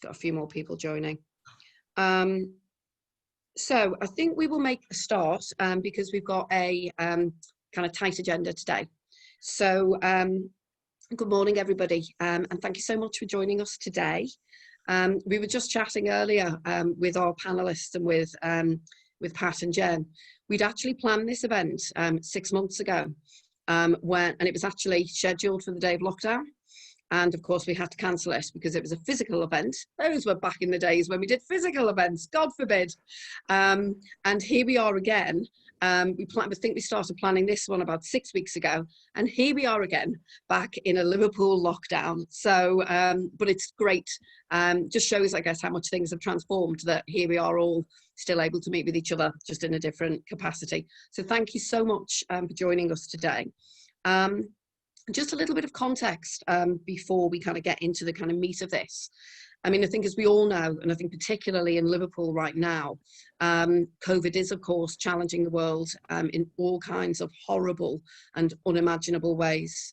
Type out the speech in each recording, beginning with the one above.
Just got a few more people joining. So I think we will make a start because we've got a kind of tight agenda today. So good morning, everybody, and thank you so much for joining us today. We were just chatting earlier with our panelists and with Pat and Jen. We'd actually planned this event 6 months ago, and it was actually scheduled for the day of lockdown. And of course, we had to cancel it because it was a physical event. Those were back in the days when we did physical events, God forbid. And here we are again. I think we started planning this one about 6 weeks ago. And here we are again, back in a Liverpool lockdown. So, but it's great. Just shows, I guess, how much things have transformed, that here we are all still able to meet with each other, just in a different capacity. So thank you so much for joining us today. Just a little bit of context before we kind of get into the kind of meat of this. I mean, I think as we all know, and I think particularly in Liverpool right now, COVID is, of course, challenging the world in all kinds of horrible and unimaginable ways.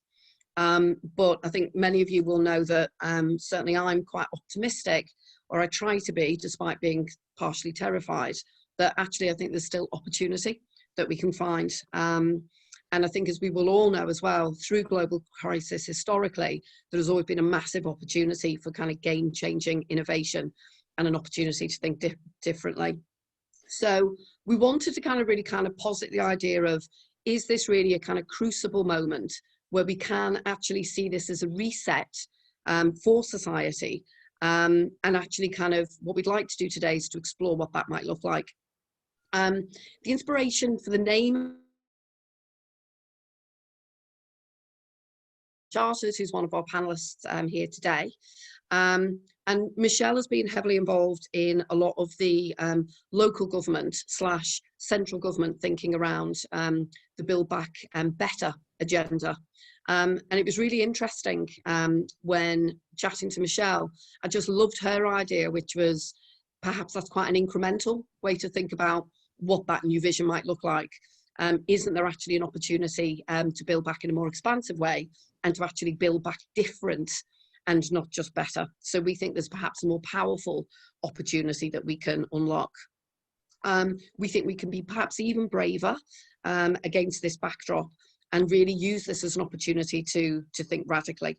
But I think many of you will know that certainly I'm quite optimistic, or I try to be, despite being partially terrified, that actually I think there's still opportunity that we can find. And I think, as we will all know as well, through global crisis historically, there's always been a massive opportunity for kind of game-changing innovation and an opportunity to think differently. So we wanted to kind of really kind of posit the idea of, is this really a kind of crucible moment where we can actually see this as a reset for society? And actually kind of what we'd like to do today is to explore what that might look like. The inspiration for the name Charters, who's one of our panelists here today. And Michelle has been heavily involved in a lot of the local government / central government thinking around the Build Back Better agenda. And it was really interesting when chatting to Michelle. I just loved her idea, which was perhaps that's quite an incremental way to think about what that new vision might look like. Isn't there actually an opportunity to build back in a more expansive way, and to actually build back different and not just better? So we think there's perhaps a more powerful opportunity that we can unlock. We think we can be perhaps even braver against this backdrop and really use this as an opportunity to think radically.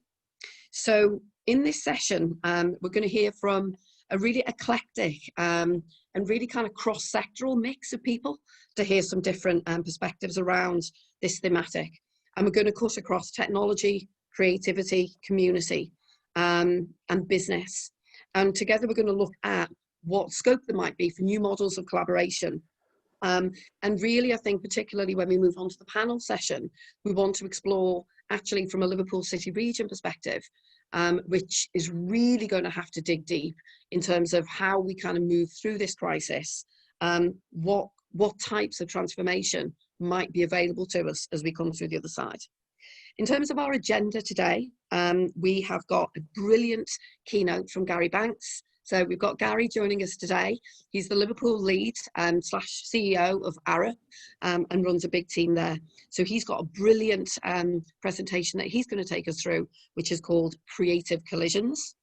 So in this session, we're going to hear from a really eclectic and really kind of cross-sectoral mix of people to hear some different perspectives around this thematic. And we're going to cut across technology, creativity, community, and business. And together we're going to look at what scope there might be for new models of collaboration. And really, I think particularly when we move on to the panel session, we want to explore actually from a Liverpool City region perspective, which is really going to have to dig deep in terms of how we kind of move through this crisis, what types of transformation might be available to us as we come through the other side. In terms of our agenda today, we have got a brilliant keynote from Gary Banks. So we've got Gary joining us today. He's the Liverpool lead / CEO of ARA and runs a big team there. So he's got a brilliant presentation that he's going to take us through, which is called Creative Collisions.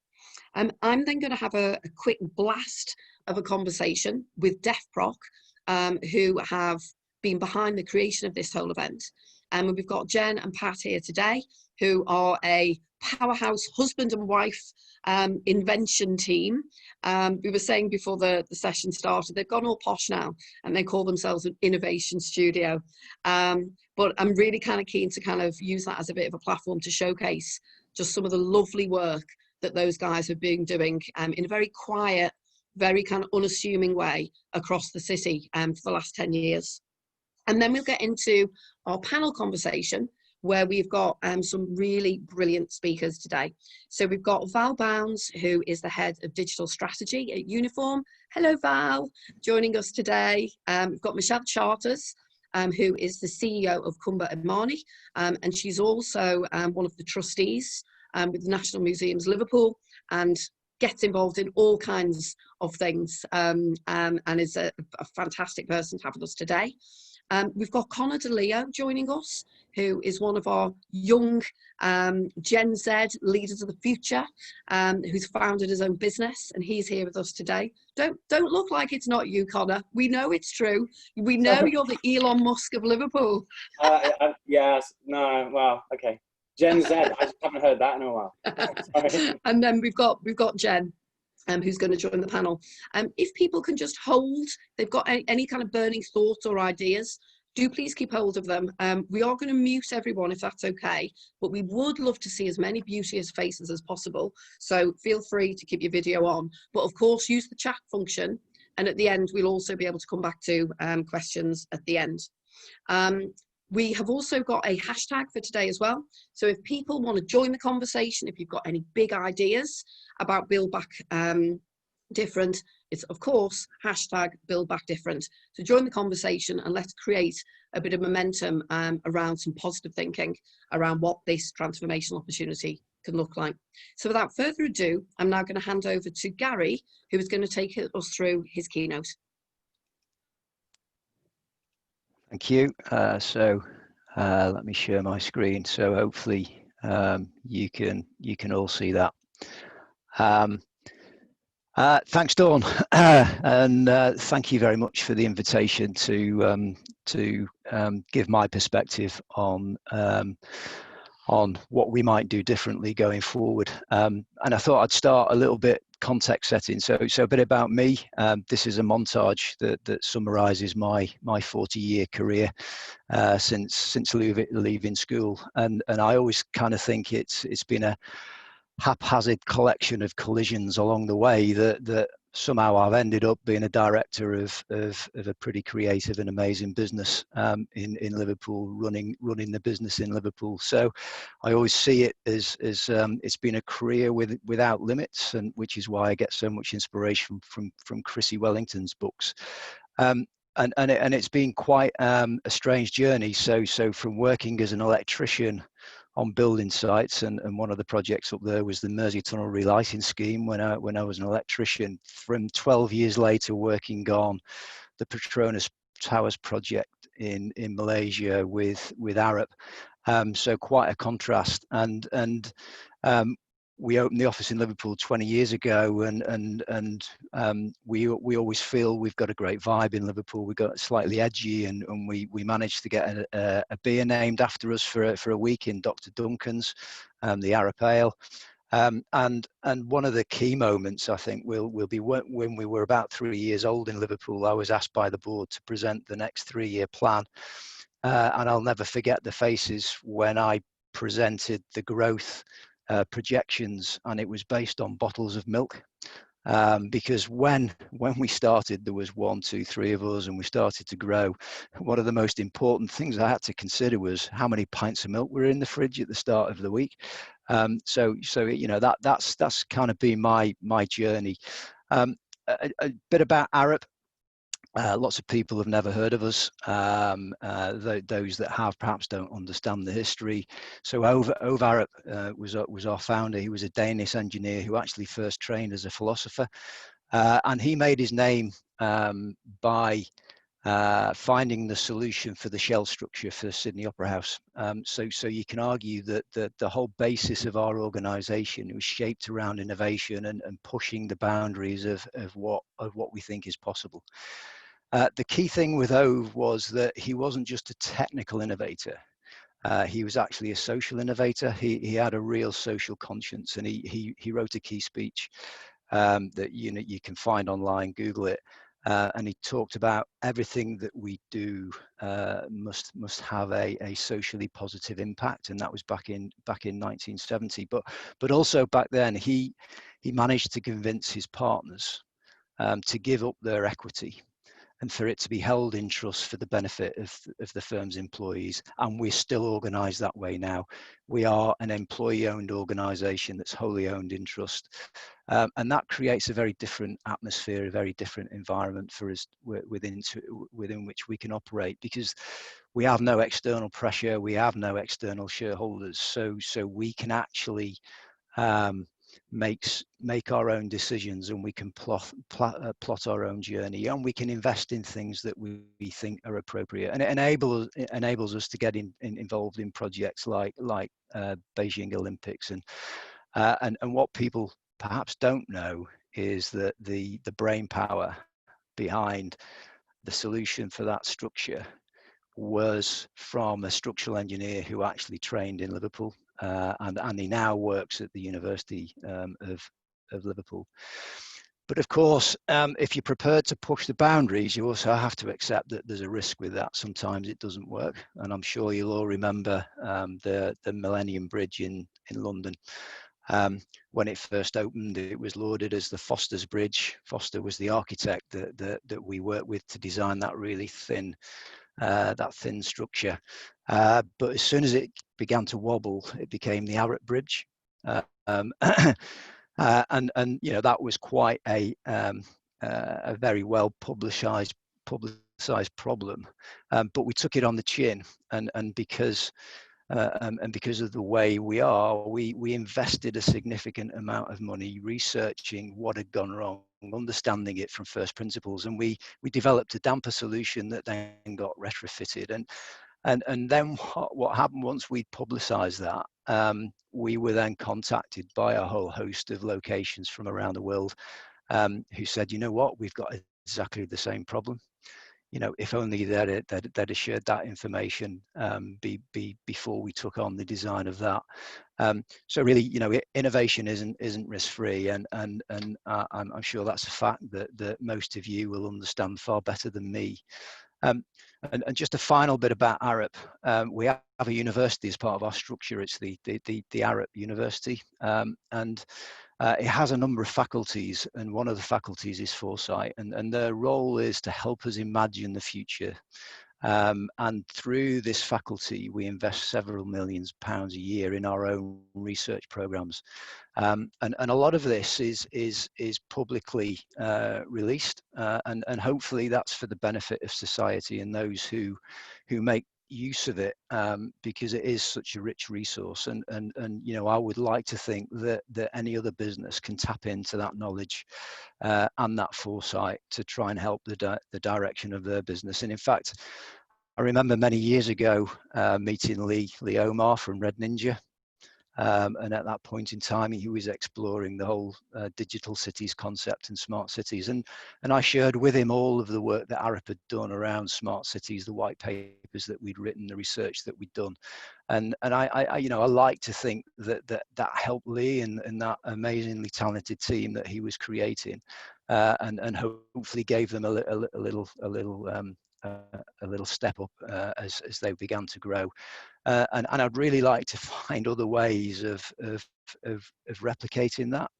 I'm then going to have a quick blast of a conversation with DefProc, who have been behind the creation of this whole event. And we've got Jen and Pat here today, who are a powerhouse husband and wife invention team. We were saying before the session started, they've gone all posh now and they call themselves an innovation studio. But I'm really kind of keen to kind of use that as a bit of a platform to showcase just some of the lovely work that those guys have been doing in a very quiet, very kind of unassuming way across the city for the last 10 years. And then we'll get into our panel conversation, where we've got some really brilliant speakers today. So we've got Val Bounds, who is the head of digital strategy at Uniform. Hello, Val, joining us today. We've got Michelle Charters, who is the CEO of Cumber and Marnie, and she's also one of the trustees with the National Museums Liverpool, and gets involved in all kinds of things, and is a fantastic person to have with us today. We've got Connor DeLeo joining us, who is one of our young Gen Z leaders of the future, who's founded his own business, and he's here with us today. Don't look like it's not you, Connor. We know it's true. We know you're the Elon Musk of Liverpool. Yes, no, well, okay. Gen Z, I just haven't heard that in a while. And then we've got Jen, who's going to join the panel. If people can just hold, they've got any kind of burning thoughts or ideas, do please keep hold of them. We are going to mute everyone if that's okay, but we would love to see as many beauteous faces as possible. So feel free to keep your video on, but of course use the chat function. And at the end, we'll also be able to come back to questions at the end. We have also got a hashtag for today as well. So if people want to join the conversation, if you've got any big ideas about Build Back Different, it's of course hashtag Build Back Different. So join the conversation and let's create a bit of momentum around some positive thinking around what this transformational opportunity can look like. So without further ado, I'm now going to hand over to Gary, who is going to take us through his keynote. Thank you. Let me share my screen. So hopefully you can all see that. Thanks, Dawn, and thank you very much for the invitation to give my perspective on what we might do differently going forward. And I thought I'd start a little bit context setting. So a bit about me. This is a montage that summarises my 40-year career since leaving school, and I always kind of think it's been a haphazard collection of collisions along the way that somehow I've ended up being a director of a pretty creative and amazing business in Liverpool, running the business in Liverpool. So I always see it as it's been a career without limits, and which is why I get so much inspiration from Chrissy Wellington's books. And it's been quite a strange journey. So from working as an electrician on building sites, and one of the projects up there was the Mersey Tunnel relighting scheme when I was an electrician, from 12 years later working on the Petronas Towers project in Malaysia with Arup. So quite a contrast, and we opened the office in Liverpool 20 years ago, and we always feel we've got a great vibe in Liverpool. We got slightly edgy, and we managed to get a beer named after us for a week in Dr. Duncan's, the Arup Ale. And one of the key moments, I think, will be when we were about 3 years old in Liverpool. I was asked by the board to present the next 3-year plan, and I'll never forget the faces when I presented the growth projections, and it was based on bottles of milk, because when we started, there was 1, 2, 3 of us, and we started to grow. One of the most important things I had to consider was how many pints of milk were in the fridge at the start of the week. So you know, that's kind of been my journey. A bit about Arup. Lots of people have never heard of us. Those that have perhaps don't understand the history. So Ove Arup was our founder. He was a Danish engineer who actually first trained as a philosopher, and he made his name by finding the solution for the shell structure for Sydney Opera House. So you can argue that the whole basis of our organisation was shaped around innovation and pushing the boundaries of what we think is possible. The key thing with Ove was that he wasn't just a technical innovator. He was actually a social innovator. He had a real social conscience, and he wrote a key speech that you can find online, Google it, and he talked about everything that we do must have a socially positive impact, and that was back in 1970. But also back then, he managed to convince his partners to give up their equity, and for it to be held in trust for the benefit of the firm's employees. And we're still organised that way now. We are an employee-owned organisation that's wholly owned in trust. And that creates a very different atmosphere, a very different environment for us within which we can operate, because we have no external pressure, we have no external shareholders. So we can actually make our own decisions, and we can plot our own journey, and we can invest in things that we think are appropriate, and it enables us to get involved in projects like Beijing Olympics, and what people perhaps don't know is that the brain power behind the solution for that structure was from a structural engineer who actually trained in Liverpool, and he now works at the University of Liverpool. But of course, if you're prepared to push the boundaries, you also have to accept that there's a risk with that. Sometimes it doesn't work, and I'm sure you'll all remember the Millennium Bridge in London. When it first opened, it was lauded as the Foster's Bridge. Foster was the architect that we worked with to design that really thin structure. But as soon as it began to wobble, it became the Arup Bridge. And that was quite a very well publicized problem. But we took it on the chin, and because of the way we are, we invested a significant amount of money researching what had gone wrong, understanding it from first principles, and we developed a damper solution that then got retrofitted. And then what happened once we publicized that, we were then contacted by a whole host of locations from around the world, who said, you know what, we've got exactly the same problem. If only they'd have shared that information before we took on the design of that. So really, innovation isn't risk-free, and I'm sure that's a fact that most of you will understand far better than me. And just a final bit about Arup. We have a university as part of our structure. It's the Arup University, and it has a number of faculties, and one of the faculties is foresight, and their role is to help us imagine the future. And through this faculty, we invest several millions of pounds a year in our own research programs, and a lot of this is publicly released, and hopefully that's for the benefit of society and those who make use of it, because it is such a rich resource, and I would like to think that any other business can tap into that knowledge and that foresight to try and help the direction of their business. And in fact, I remember many years ago meeting Lee Omar from Red Ninja. And at that point in time, he was exploring the whole digital cities concept and smart cities. And I shared with him all of the work that Arup had done around smart cities, the white papers that we'd written, the research that we'd done. And I like to think that helped Lee and that amazingly talented team that he was creating, and hopefully gave them a little step up as they began to grow. And I'd really like to find other ways of replicating that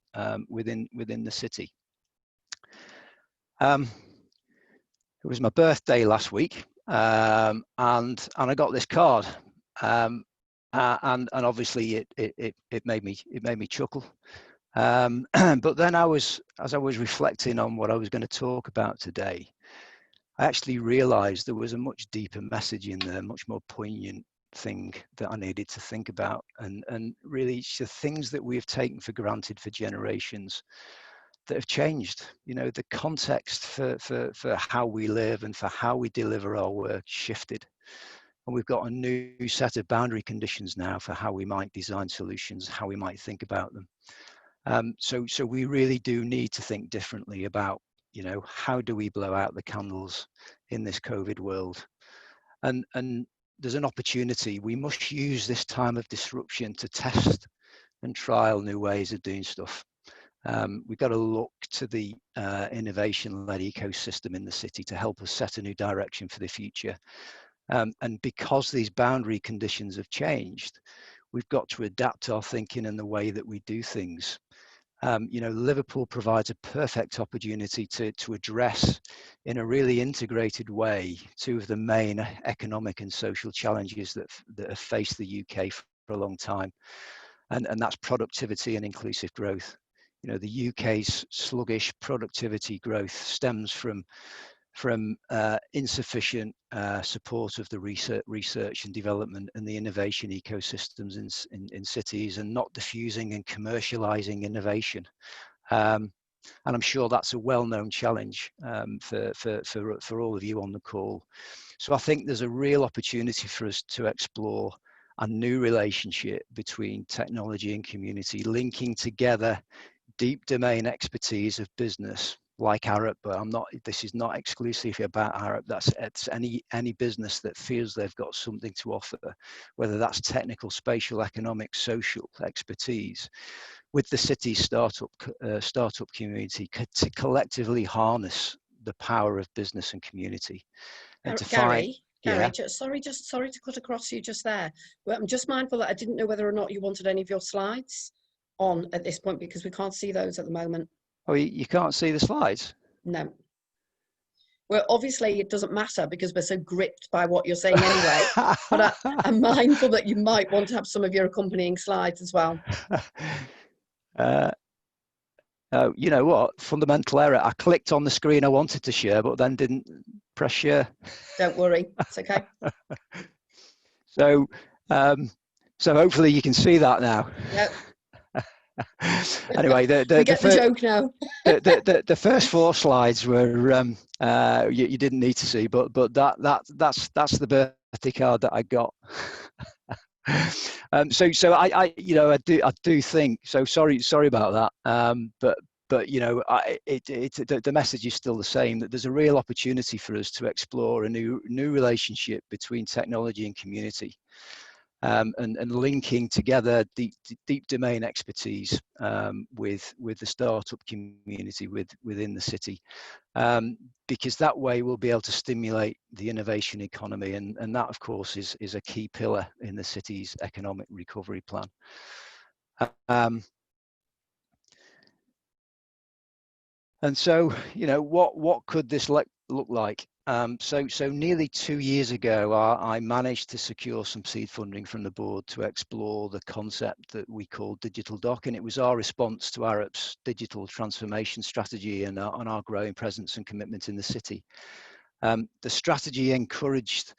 within the city. It was my birthday last week, and I got this card, and obviously it made me chuckle. But then as I was reflecting on what I was going to talk about today, I actually realized there was a much deeper message in there, much more poignant thing that I needed to think about, and really it's the things that we have taken for granted for generations that have changed. The context for how we live and for how we deliver our work shifted, and we've got a new set of boundary conditions now for how we might design solutions, how we might think about them. So we really do need to think differently about how do we blow out the candles in this COVID world, and there's an opportunity. We must use this time of disruption to test and trial new ways of doing stuff. We've got to look to the innovation-led ecosystem in the city to help us set a new direction for the future. And because these boundary conditions have changed, we've got to adapt our thinking and the way that we do things. Liverpool provides a perfect opportunity to address in a really integrated way two of the main economic and social challenges that have faced the UK for a long time, and that's productivity and inclusive growth. The UK's sluggish productivity growth stems from from insufficient support of the research and development and the innovation ecosystems in cities, and not diffusing and commercializing innovation. And I'm sure that's a well-known challenge for all of you on the call. So I think there's a real opportunity for us to explore a new relationship between technology and community, linking together deep domain expertise of business like Arup, but this is not exclusively about Arup. It's any business that feels they've got something to offer, whether that's technical, spatial, economic, social expertise, with the city startup community to collectively harness the power of business and community. And Gary, yeah. sorry to cut across you just there. Well, I'm just mindful that I didn't know whether or not you wanted any of your slides on at this point, because we can't see those at the moment. Oh, you can't see the slides? No. Well, obviously it doesn't matter because we're so gripped by what you're saying anyway, but I'm mindful that you might want to have some of your accompanying slides as well. You know what? Fundamental error. I clicked on the screen I wanted to share, but then didn't press share. Don't worry, it's okay. So hopefully you can see that now. Yep. Anyway, we get the joke now. the first 4 slides were you didn't need to see, but that's the birthday card that I got. So I do think so. Sorry about that. But you know, the message is still the same, that there's a real opportunity for us to explore a new relationship between technology and community, and linking together deep domain expertise with the startup community within the city, because that way we'll be able to stimulate the innovation economy, and that of course is a key pillar in the city's economic recovery plan. And so, you know, what could this look like? So nearly 2 years ago, I managed to secure some seed funding from the board to explore the concept that we call Digital Dock, and it was our response to Arup's digital transformation strategy and our growing presence and commitment in the city. The strategy encouraged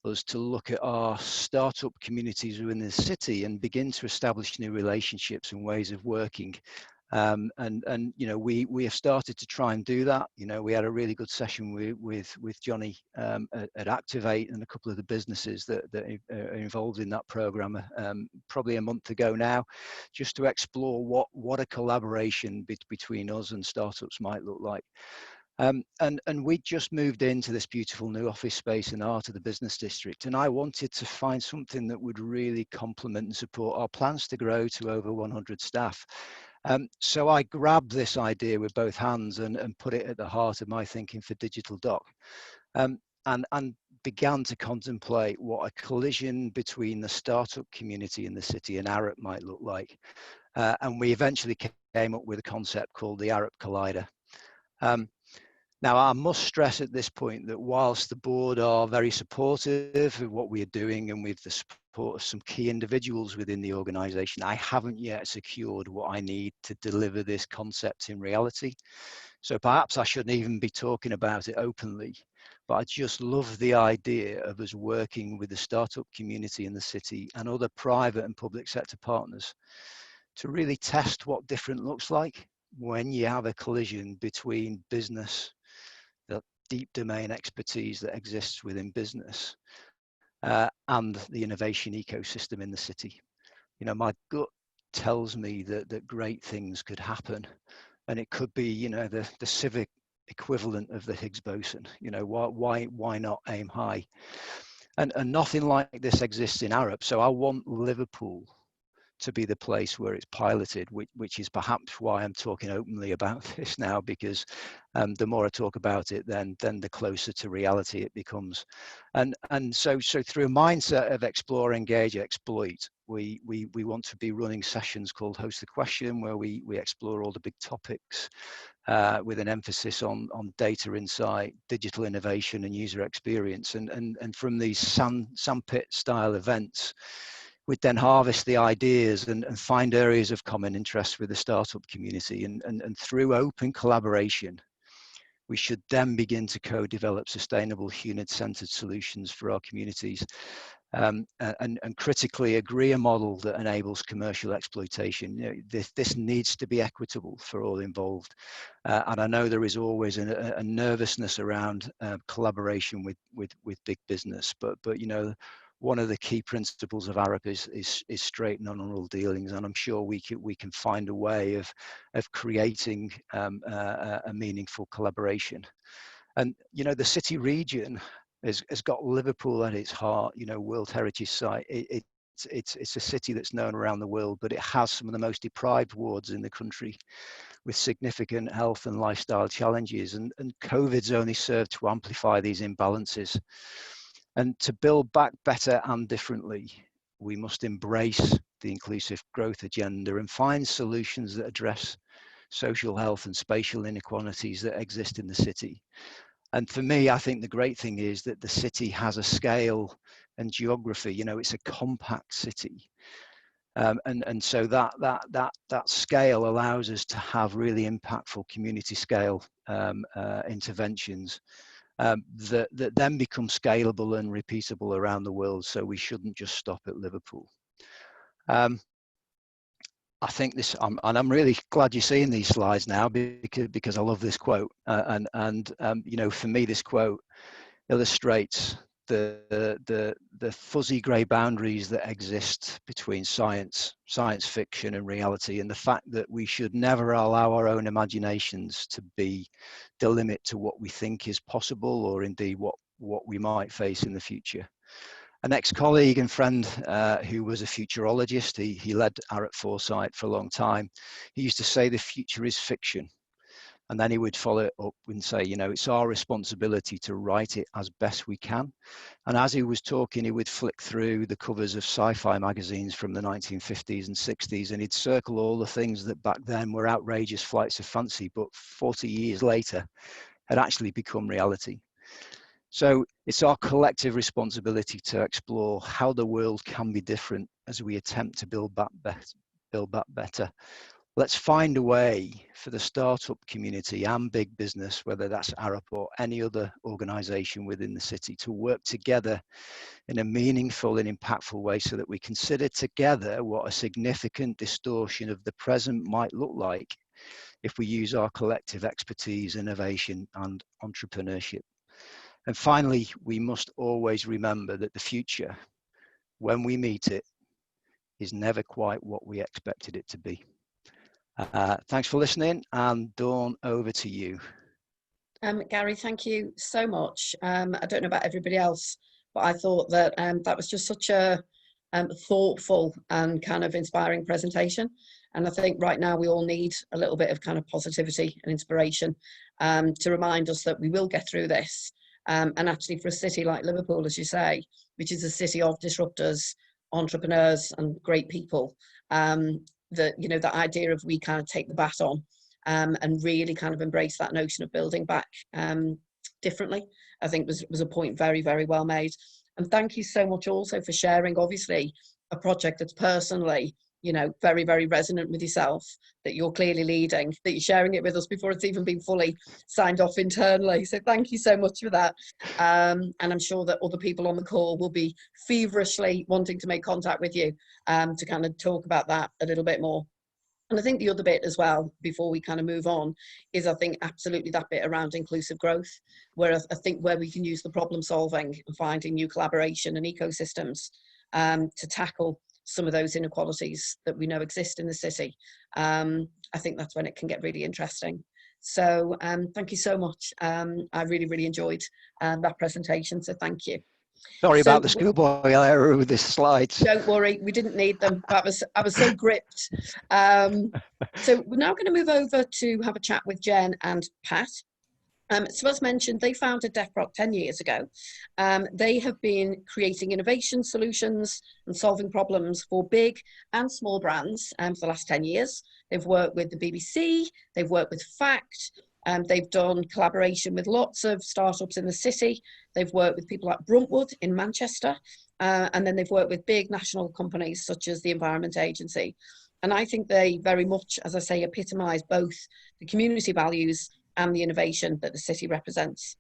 us to look at our startup communities within the city and begin to establish new relationships and ways of working. And you know, we have started to try and do that. You know, we had a really good session with Johnny at Activate and a couple of the businesses that are involved in that program probably a month ago now, just to explore what a collaboration between us and startups might look like. And we just moved into this beautiful new office space in the heart of the business district, and I wanted to find something that would really complement and support our plans to grow to over 100 staff. So I grabbed this idea with both hands and put it at the heart of my thinking for Digital Dock, and began to contemplate what a collision between the startup community in the city and Arup might look like. And we eventually came up with a concept called the Arup Collider. Now, I must stress at this point that whilst the board are very supportive of what we are doing and with the support of some key individuals within the organisation, I haven't yet secured what I need to deliver this concept in reality. So perhaps I shouldn't even be talking about it openly, but I just love the idea of us working with the startup community in the city and other private and public sector partners to really test what different looks like when you have a collision between business, the deep domain expertise that exists within business, and the innovation ecosystem in the city. You know, my gut tells me that great things could happen, and it could be, you know, the civic equivalent of the Higgs boson. You know, why not aim high? And nothing like this exists in Arup. So I want Liverpool to be the place where it's piloted, which is perhaps why I'm talking openly about this now, because the more I talk about it, then the closer to reality it becomes. And so through a mindset of explore, engage, exploit, we want to be running sessions called Host the Question, where we explore all the big topics with an emphasis on data insight, digital innovation, and user experience. And from these sandpit style events, we'd then harvest the ideas and find areas of common interest with the startup community, and through open collaboration, We should then begin to co-develop sustainable human-centered solutions for our communities, and critically agree a model that enables commercial exploitation. You know, this needs to be equitable for all involved. And I know there is always a nervousness around collaboration with big business, but you know, one of the key principles of ARUP is straight and honourable dealings, and I'm sure we can find a way of creating a meaningful collaboration. And you know, the city region has got Liverpool at its heart. You know, World Heritage Site. It's a city that's known around the world, but it has some of the most deprived wards in the country, with significant health and lifestyle challenges. And COVID's only served to amplify these imbalances. And to build back better and differently, we must embrace the inclusive growth agenda and find solutions that address social health and spatial inequalities that exist in the city. And for me, I think the great thing is that the city has a scale and geography. You know, it's a compact city. And so that scale allows us to have really impactful community scale interventions that then become scalable and repeatable around the world. So we shouldn't just stop at Liverpool. I think this, and I'm really glad you're seeing these slides now, because I love this quote. You know, for me, this quote illustrates the fuzzy grey boundaries that exist between science fiction and reality, and the fact that we should never allow our own imaginations to be the limit to what we think is possible, or indeed what we might face in the future. An ex-colleague and friend who was a futurologist, he led ARUP Foresight for a long time. He used to say the future is fiction. And then he would follow it up and say, you know, it's our responsibility to write it as best we can. And as he was talking, he would flick through the covers of sci-fi magazines from the 1950s and 60s, and he'd circle all the things that back then were outrageous flights of fancy, but 40 years later had actually become reality. So it's our collective responsibility to explore how the world can be different as we attempt to build back better. Let's find a way for the startup community and big business, whether that's ARUP or any other organization within the city, to work together in a meaningful and impactful way, so that we consider together what a significant distortion of the present might look like if we use our collective expertise, innovation, and entrepreneurship. And finally, we must always remember that the future, when we meet it, is never quite what we expected it to be. Thanks for listening, and Dawn, over to you. Gary, thank you so much. I don't know about everybody else, but I thought that that was just such a thoughtful and kind of inspiring presentation. And I think right now we all need a little bit of kind of positivity and inspiration to remind us that we will get through this. And actually, for a city like Liverpool, as you say, which is a city of disruptors, entrepreneurs, and great people, that, you know, the idea of we kind of take the baton and really kind of embrace that notion of building back differently, I think was a point very, very well made. And thank you so much also for sharing, obviously, a project that's personally, you know, very, very resonant with yourself, that you're clearly leading, that you're sharing it with us before it's even been fully signed off internally. So thank you so much for that. And I'm sure that other people on the call will be feverishly wanting to make contact with you to kind of talk about that a little bit more. And I think the other bit as well, before we kind of move on, is I think absolutely that bit around inclusive growth, where I think where we can use the problem solving and finding new collaboration and ecosystems to tackle some of those inequalities that we know exist in the city. I think that's when it can get really interesting. So thank you so much. I really, really enjoyed that presentation, so thank you. Sorry about the schoolboy error with this slides. Don't worry, we didn't need them. I was so gripped. So we're now going to move over to have a chat with Jen and Pat. So as mentioned, they founded DefProc 10 years ago. They have been creating innovation solutions and solving problems for big and small brands for the last 10 years. They've worked with the BBC, they've worked with FACT, they've done collaboration with lots of startups in the city. They've worked with people like Bruntwood in Manchester, and then they've worked with big national companies such as the Environment Agency. And I think they very much, as I say, epitomise both the community values and the innovation that the city represents.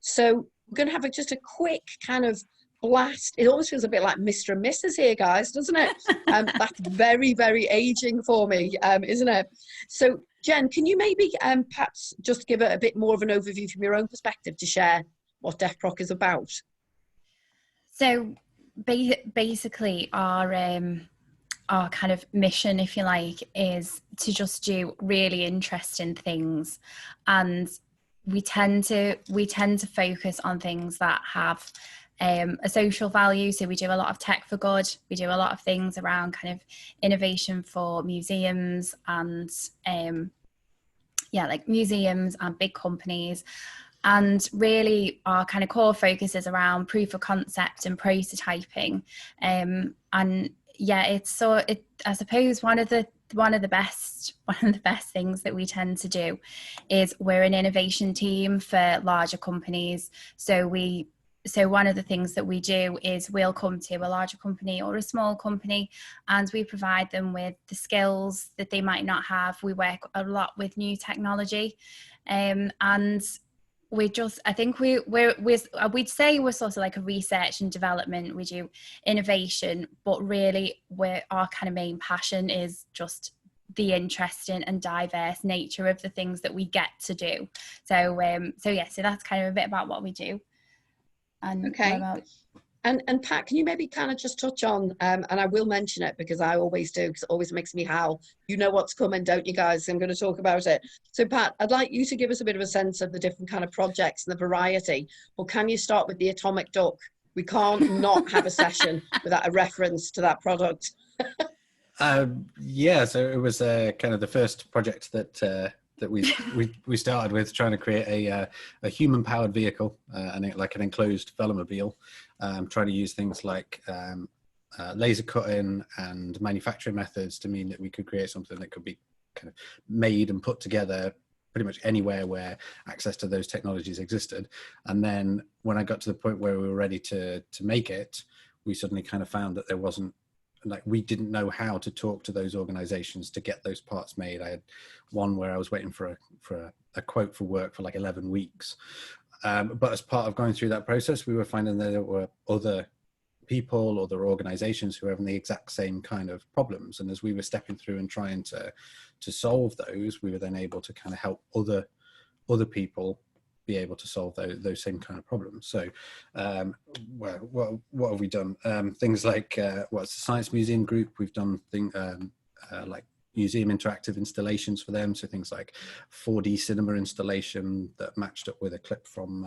So we're going to have just a quick kind of blast. It almost feels a bit like Mr. and Mrs. here, guys, doesn't it? That's very, very aging for me, isn't it? So Jen, can you maybe perhaps just give a bit more of an overview from your own perspective to share what DefProc is about? So basically our kind of mission, if you like, is to just do really interesting things, and we tend to focus on things that have a social value. So we do a lot of tech for good. We do a lot of things around kind of innovation for museums and like museums and big companies. And really our kind of core focus is around proof of concept and prototyping. And yeah, I suppose one of the best things that we tend to do is we're an innovation team for larger companies. So one of the things that we do is we'll come to a larger company or a small company, and we provide them with the skills that they might not have. We work a lot with new technology, and we'd say we're sort of like a research and development. We do innovation, but really our kind of main passion is just the interesting and diverse nature of the things that we get to do. So that's kind of a bit about what we do. And okay. And Pat, can you maybe kind of just touch on, and I will mention it because I always do, because it always makes me howl. You know what's coming, don't you guys? I'm going to talk about it. So Pat, I'd like you to give us a bit of a sense of the different kind of projects and the variety. Well, can you start with the atomic duck? We can't not have a session without a reference to that product. Yeah, so it was kind of the first project that we started with, trying to create a human-powered vehicle, and like an enclosed velomobile, trying to use things like laser cutting and manufacturing methods to mean that we could create something that could be kind of made and put together pretty much anywhere where access to those technologies existed. And then when I got to the point where we were ready to make it, we suddenly kind of found that there wasn't, like, we didn't know how to talk to those organizations to get those parts made. I had one where I was waiting for a quote for work for like 11 weeks. But as part of going through that process, we were finding that there were other people, other organizations who were having the exact same kind of problems. And as we were stepping through and trying to solve those, we were then able to kind of help other people be able to solve those same kind of problems. So what have we done? Things like what's the Science Museum Group, we've done like museum interactive installations for them, so things like 4D cinema installation that matched up with a clip from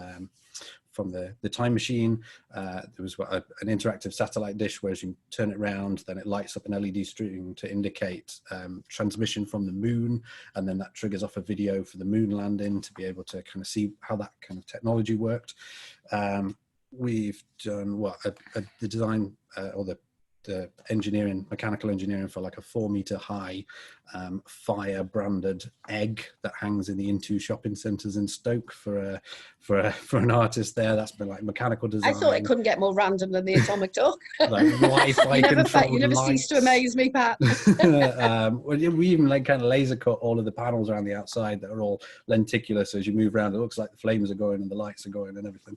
the Time Machine. There was an interactive satellite dish where as you turn it around, then it lights up an LED string to indicate transmission from the moon, and then that triggers off a video for the moon landing to be able to kind of see how that kind of technology worked. We've done the design or the engineering, mechanical engineering for like a 4-meter high fire branded egg that hangs in the Into shopping centres in Stoke for an artist there. That's been like mechanical design. I thought it couldn't get more random than the atomic duck. Like Wi-Fi you never cease to amaze me, Pat. We even like kind of laser cut all of the panels around the outside that are all lenticular, so as you move around it looks like the flames are going and the lights are going and everything.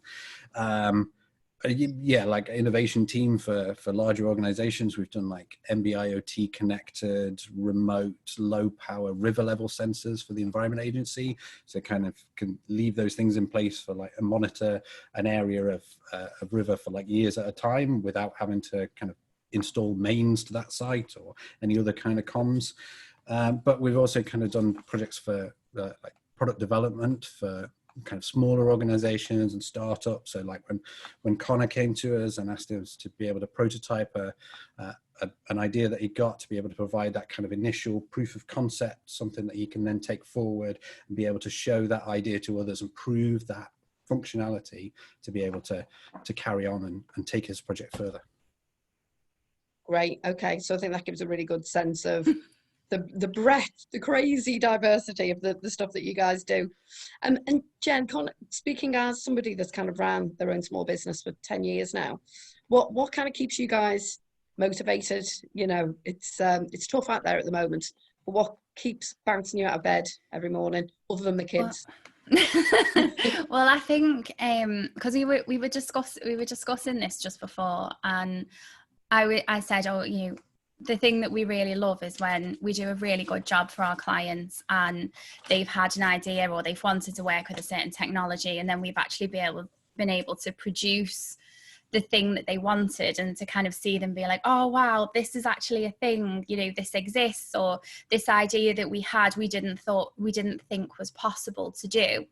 Yeah, like innovation team for larger organizations. We've done like MBIoT connected, remote, low power river level sensors for the Environment Agency. So kind of can leave those things in place for like monitor an area of river for like years at a time without having to kind of install mains to that site or any other kind of comms. But we've also kind of done projects for like product development for kind of smaller organizations and startups. So like when Connor came to us and asked us to be able to prototype an idea that he got, to be able to provide that kind of initial proof of concept, something that he can then take forward and be able to show that idea to others and prove that functionality to be able to carry on and take his project further. Great. Okay. So I think that gives a really good sense of the breadth, the crazy diversity of the stuff that you guys do. And Jen, speaking as somebody that's kind of ran their own small business for 10 years now, what kind of keeps you guys motivated? You know, it's tough out there at the moment, but what keeps bouncing you out of bed every morning other than the kids? Well, I think because we were discussing this just before, and I said, oh, you know, the thing that we really love is when we do a really good job for our clients and they've had an idea or they've wanted to work with a certain technology, and then we've actually been able to produce the thing that they wanted, and to kind of see them be like, oh wow, this is actually a thing, you know, this exists, or this idea that we had, we didn't think was possible to do.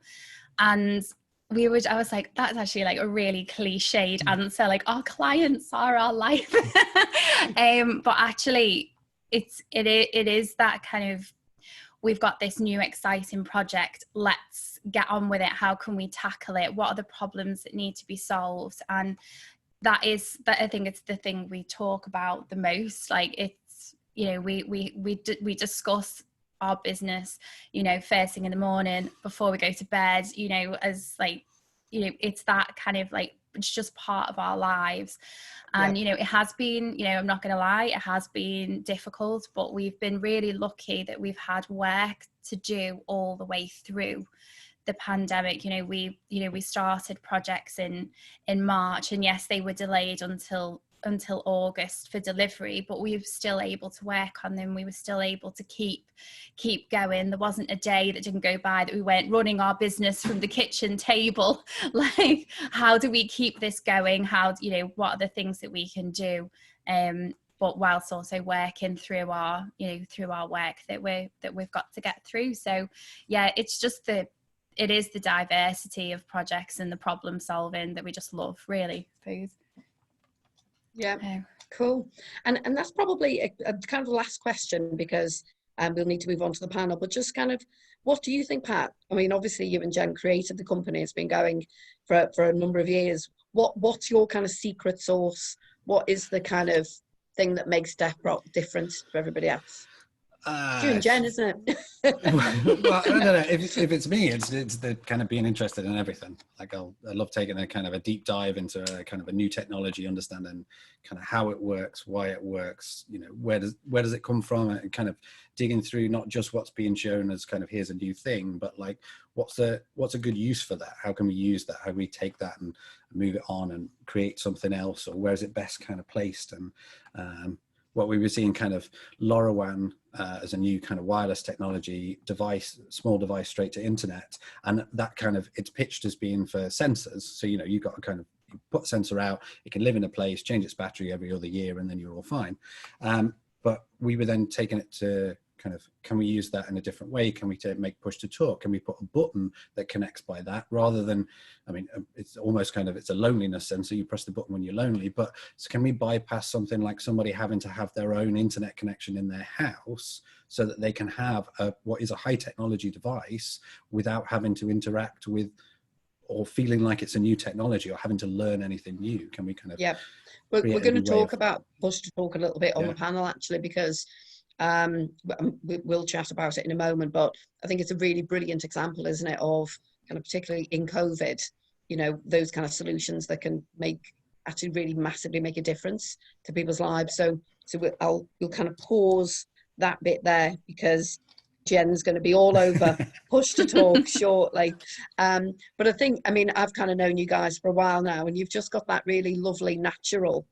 And I was like, that's actually like a really cliched answer, like our clients are our life. But actually it is that kind of, we've got this new exciting project, let's get on with it, how can we tackle it, what are the problems that need to be solved? And that I think it's the thing we talk about the most. Like, it's, you know, we discuss our business, you know, first thing in the morning before we go to bed, you know, as like, you know, it's that kind of like, it's just part of our lives. And, you know, it has been, you know, I'm not going to lie, it has been difficult, but we've been really lucky that we've had work to do all the way through the pandemic. You know, we started projects in March, and yes, they were delayed until August for delivery, but we were still able to work on them. We were still able to keep going. There wasn't a day that didn't go by that we weren't running our business from the kitchen table. Like, how do we keep this going? How, you know, what are the things that we can do? But whilst also working through our work that we've got to get through. So yeah, it's just it is the diversity of projects and the problem solving that we just love, really, I suppose. Yeah, cool. And that's probably a kind of the last question, because we'll need to move on to the panel, but just kind of, what do you think, Pat? I mean, obviously you and Jen created the company, it's been going for a number of years. What's your kind of secret sauce? What is the kind of thing that makes DefProc different to everybody else? It's you and Jen, isn't it? Well, I don't know. If it's me, it's the kind of being interested in everything. Like, I love taking a kind of a deep dive into a kind of a new technology, understanding kind of how it works, why it works, you know, where does it come from, and kind of digging through not just what's being shown as kind of here's a new thing, but like what's a good use for that? How can we use that? How do we take that and move it on and create something else, or where is it best kind of placed? And what we were seeing kind of LoRaWAN as a new kind of wireless technology device, small device straight to internet. And that kind of, it's pitched as being for sensors. So, you know, you've got to kind of put a sensor out, it can live in a place, change its battery every other year, and then you're all fine. But we were then taking it to kind of, can we use that in a different way? Can we make push to talk? Can we put a button that connects by that, rather than, I mean, it's almost kind of, it's a loneliness sensor. You press the button when you're lonely, but so can we bypass something like somebody having to have their own internet connection in their house so that they can have what is a high technology device without having to interact with or feeling like it's a new technology or having to learn anything new? Can we kind of, yeah, we're going to talk about push to talk a little bit on the panel, actually, because we'll chat about it in a moment, but I think it's a really brilliant example, isn't it, of kind of, particularly in COVID, you know, those kind of solutions that can actually really massively make a difference to people's lives. So we'll kind of pause that bit there, because Jen's going to be all over push to talk shortly. But I think, I mean, I've kind of known you guys for a while now, and you've just got that really lovely natural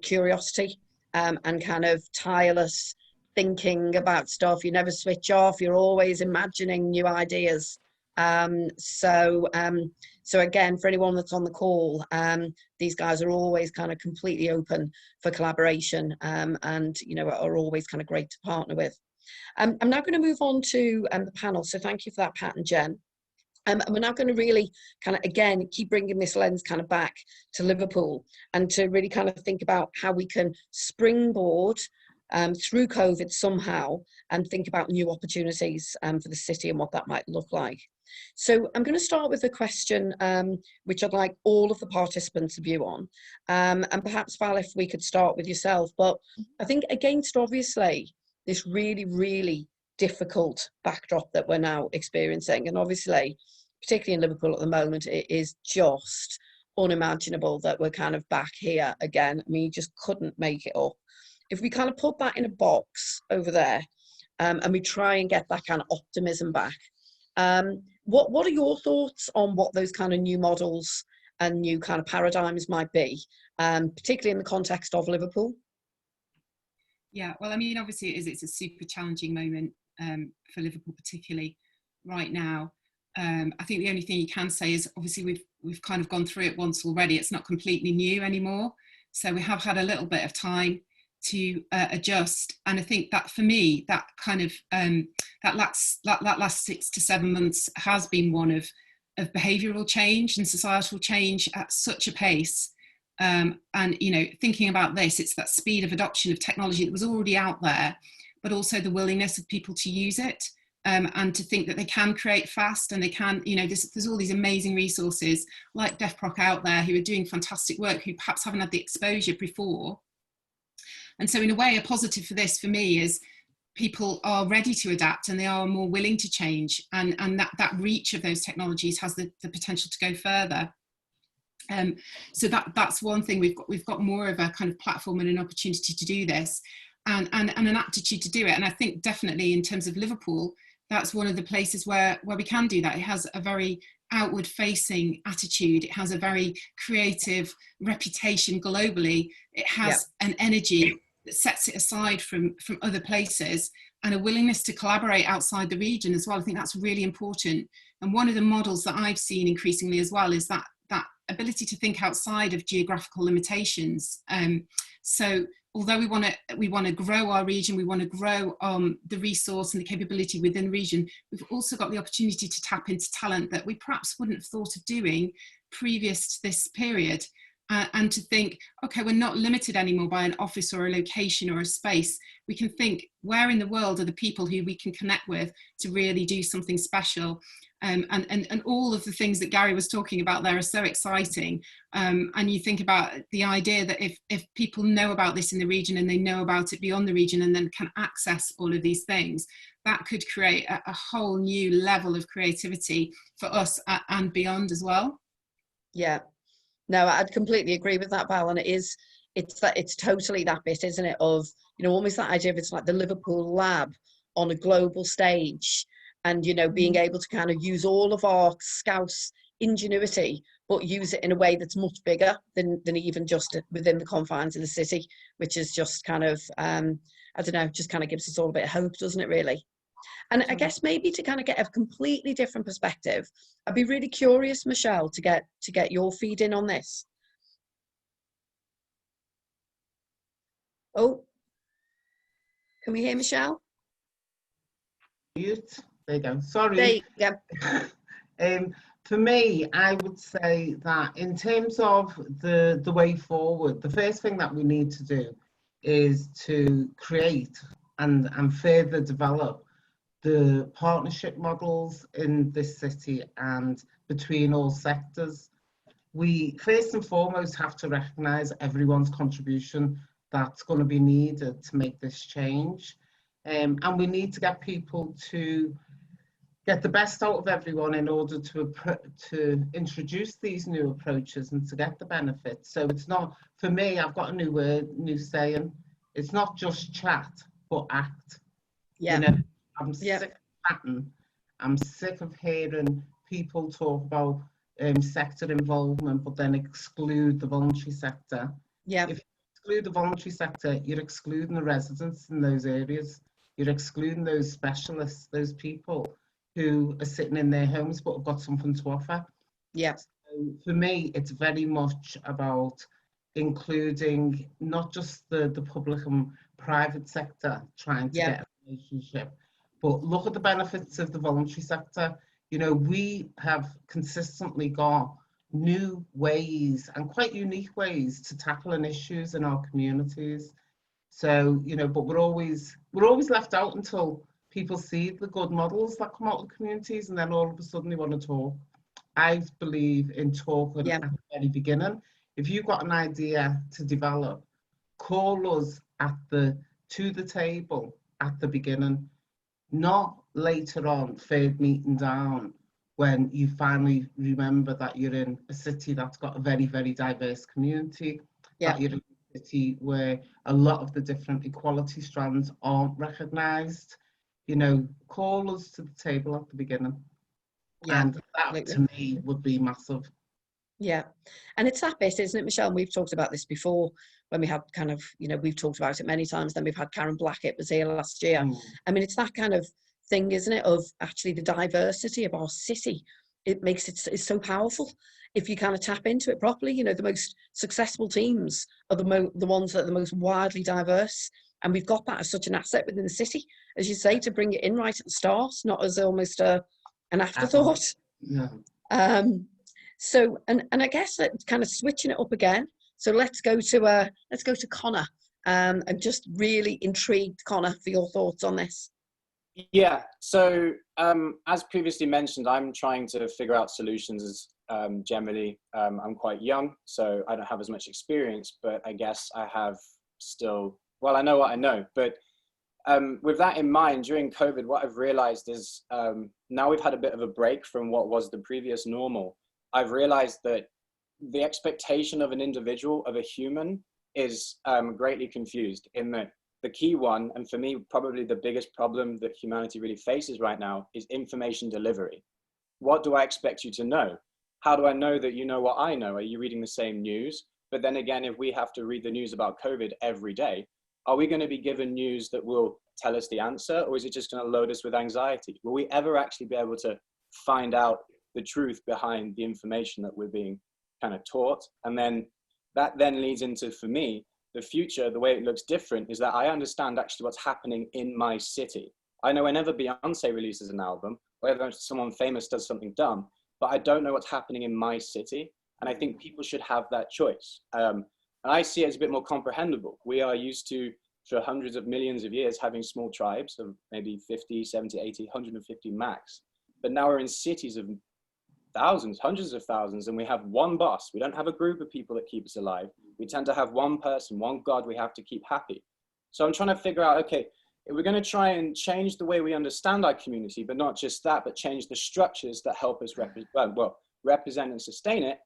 curiosity and kind of tireless thinking about stuff. You never switch off. You're always imagining new ideas. So again, for anyone that's on the call, these guys are always kind of completely open for collaboration, and, you know, are always kind of great to partner with. I'm now going to move on to the panel. So thank you for that, Pat and Jen. And we're now going to really kind of, again, keep bringing this lens kind of back to Liverpool, and to really kind of think about how we can springboard through COVID somehow, and think about new opportunities for the city and what that might look like. So I'm going to start with a question which I'd like all of the participants to view on. And perhaps, Val, if we could start with yourself. But I think, against obviously this really, really difficult backdrop that we're now experiencing, and obviously particularly in Liverpool at the moment, it is just unimaginable that we're kind of back here again. I mean, you just couldn't make it up. If we kind of put that in a box over there, and we try and get that kind of optimism back, What are your thoughts on what those kind of new models and new kind of paradigms might be, particularly in the context of Liverpool? Yeah, well, I mean, obviously it's a super challenging moment for Liverpool, particularly right now. I think the only thing you can say is obviously we've kind of gone through it once already. It's not completely new anymore. So we have had a little bit of time to adjust. And I think that for me, that kind of that last 6 to 7 months has been one of behavioural change and societal change at such a pace. And, you know, thinking about this, it's that speed of adoption of technology that was already out there, but also the willingness of people to use it. And to think that they can create fast and they can, you know, there's all these amazing resources like DefProc out there who are doing fantastic work, who perhaps haven't had the exposure before. And so in a way, a positive for this for me is people are ready to adapt and they are more willing to change, and that reach of those technologies has the potential to go further. So that's one thing. We've got more of a kind of platform and an opportunity to do this, and an aptitude to do it. And I think definitely in terms of Liverpool, that's one of the places where we can do that. It has a very outward facing attitude. It has a very creative reputation globally. It has an energy that sets it aside from other places, and a willingness to collaborate outside the region as well. I think that's really important. And one of the models that I've seen increasingly as well is that ability to think outside of geographical limitations. So although we want to grow our region, we want to grow the resource and the capability within the region, we've also got the opportunity to tap into talent that we perhaps wouldn't have thought of doing previous to this period. And to think, okay, we're not limited anymore by an office or a location or a space. We can think, where in the world are the people who we can connect with to really do something special? And all of the things that Gary was talking about there are so exciting. And you think about the idea that if people know about this in the region and they know about it beyond the region and then can access all of these things, that could create a whole new level of creativity for us and beyond as well. Yeah. No, I'd completely agree with that, Val. And it's totally that bit, isn't it? Of, you know, almost that idea of it's like the Liverpool lab on a global stage, and, you know, being able to kind of use all of our Scouse ingenuity, but use it in a way that's much bigger than even just within the confines of the city, which is just kind of, I don't know, just kind of gives us all a bit of hope, doesn't it, really? And I guess maybe to kind of get a completely different perspective, I'd be really curious, Michelle, to get your feed in on this. Oh, can we hear Michelle? Mute. There you go. Sorry. There you go. For me, I would say that in terms of the way forward, the first thing that we need to do is to create and further develop the partnership models in this city and between all sectors. We first and foremost have to recognise everyone's contribution that's going to be needed to make this change. And we need to get people to get the best out of everyone in order to introduce these new approaches and to get the benefits. So it's not, for me, I've got a new saying, it's not just chat, but act. Yeah. You know, I'm sick of chatting. I'm sick of hearing people talk about sector involvement, but then exclude the voluntary sector. Yeah. If you exclude the voluntary sector, you're excluding the residents in those areas. You're excluding those specialists, those people who are sitting in their homes but have got something to offer. Yeah. So for me, it's very much about including not just the public and private sector trying to get a relationship, but look at the benefits of the voluntary sector. You know, we have consistently got new ways and quite unique ways to tackling issues in our communities. So, you know, but we're always left out until people see the good models that come out of the communities, and then all of a sudden they want to talk. I believe in talking at the very beginning. If you've got an idea to develop, call us to the table at the beginning, not later on, third meeting down, when you finally remember that you're in a city that's got a very, very diverse community, that you're in a city where a lot of the different equality strands aren't recognised. You know, call us to the table at the beginning. Yeah, and that absolutely. to me would be massive. Yeah, and it's that bit, isn't it, Michelle? And we've talked about this before when we had kind of, you know, we've talked about it many times. Then we've had Karen Blackett was here last year. I mean, it's that kind of thing, isn't it, of actually the diversity of our city. It makes it's so powerful if you kind of tap into it properly. You know, the most successful teams are the ones that are the most widely diverse. And we've got that as such an asset within the city, as you say, to bring it in right at the start, not as almost an afterthought. Yeah. So, and I guess that kind of switching it up again. So let's go to Connor. I'm just really intrigued, Connor, for your thoughts on this. Yeah. So as previously mentioned, I'm trying to figure out solutions. Generally, I'm quite young, so I don't have as much experience. But I guess I have still. Well, I know what I know. But with that in mind, during COVID, what I've realized is now we've had a bit of a break from what was the previous normal. I've realized that the expectation of an individual, of a human, is greatly confused in that the key one, and for me, probably the biggest problem that humanity really faces right now is information delivery. What do I expect you to know? How do I know that you know what I know? Are you reading the same news? But then again, if we have to read the news about COVID every day, are we going to be given news that will tell us the answer, or is it just going to load us with anxiety? Will we ever actually be able to find out the truth behind the information that we're being kind of taught? And then that then leads into, for me, the future, the way it looks different is that I understand actually what's happening in my city. I know whenever Beyonce releases an album, whether someone famous does something dumb, but I don't know what's happening in my city. And I think people should have that choice. And I see it as a bit more comprehensible. We are used to, for hundreds of millions of years, having small tribes of maybe 50, 70, 80, 150 max. But now we're in cities of thousands, hundreds of thousands, and we have one boss. We don't have a group of people that keep us alive. We tend to have one person, one God we have to keep happy. So I'm trying to figure out, okay, if we're going to try and change the way we understand our community, but not just that, but change the structures that help us represent and sustain it,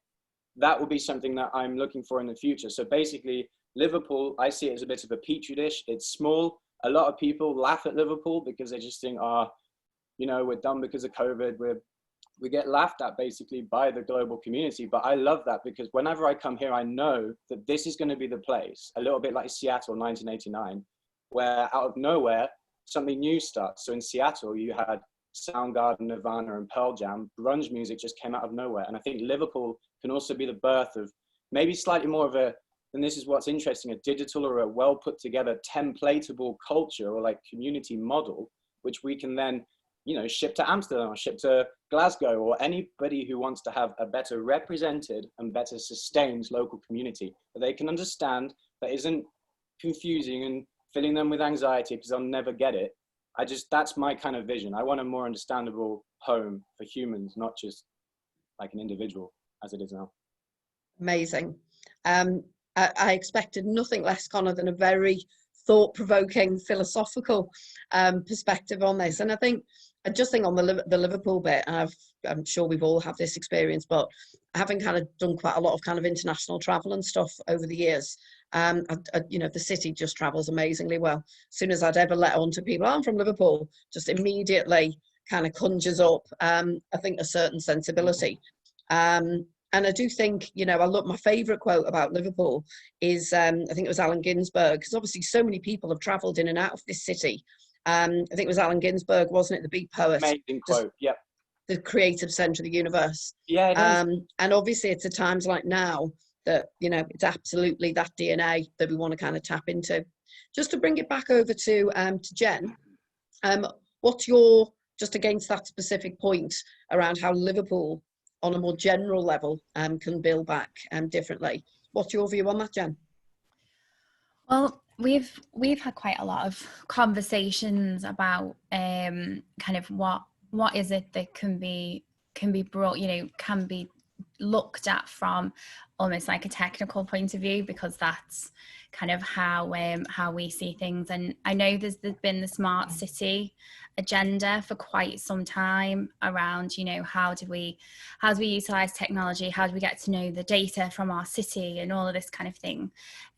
that will be something that I'm looking for in the future. So basically, Liverpool, I see it as a bit of a petri dish. It's small. A lot of people laugh at Liverpool because they just think, you know, we're done because of COVID. We get laughed at basically by the global community. But I love that because whenever I come here, I know that this is going to be the place, a little bit like Seattle 1989, where out of nowhere, something new starts. So in Seattle, you had Soundgarden, Nirvana, and Pearl Jam. Grunge music just came out of nowhere. And I think Liverpool can also be the birth of maybe slightly more of a, and this is what's interesting, a digital or a well put together templatable culture or like community model, which we can then, you know, ship to Amsterdam or ship to Glasgow, or anybody who wants to have a better represented and better sustained local community that they can understand, that isn't confusing and filling them with anxiety because they'll never get it. That's my kind of vision. I want a more understandable home for humans, not just like an individual as it is now. Amazing. I expected nothing less, Connor, than a very thought-provoking, philosophical perspective on this. And I just think on the Liverpool bit, and I'm sure we've all had this experience, but having kind of done quite a lot of kind of international travel and stuff over the years, you know, the city just travels amazingly well. As soon as I'd ever let on to people, I'm from Liverpool, just immediately kind of conjures up, I think, a certain sensibility. And I do think, you know, my favourite quote about Liverpool is, I think it was Allen Ginsberg, because obviously so many people have travelled in and out of this city. I think it was Allen Ginsberg, wasn't it? The big poet. Amazing quote, yep. The creative centre of the universe. Yeah, it is. And obviously it's at times like now that, you know, it's absolutely that DNA that we want to kind of tap into. Just to bring it back over to Jen, what's your, just against that specific point around how Liverpool on a more general level can build back differently. What's your view on that, Jen? Well, we've had quite a lot of conversations about kind of what is it that can be brought, you know, can be looked at from almost like a technical point of view, because that's kind of how we see things. And I know there's been the smart city agenda for quite some time around, you know, how do we utilize technology, how do we get to know the data from our city and all of this kind of thing.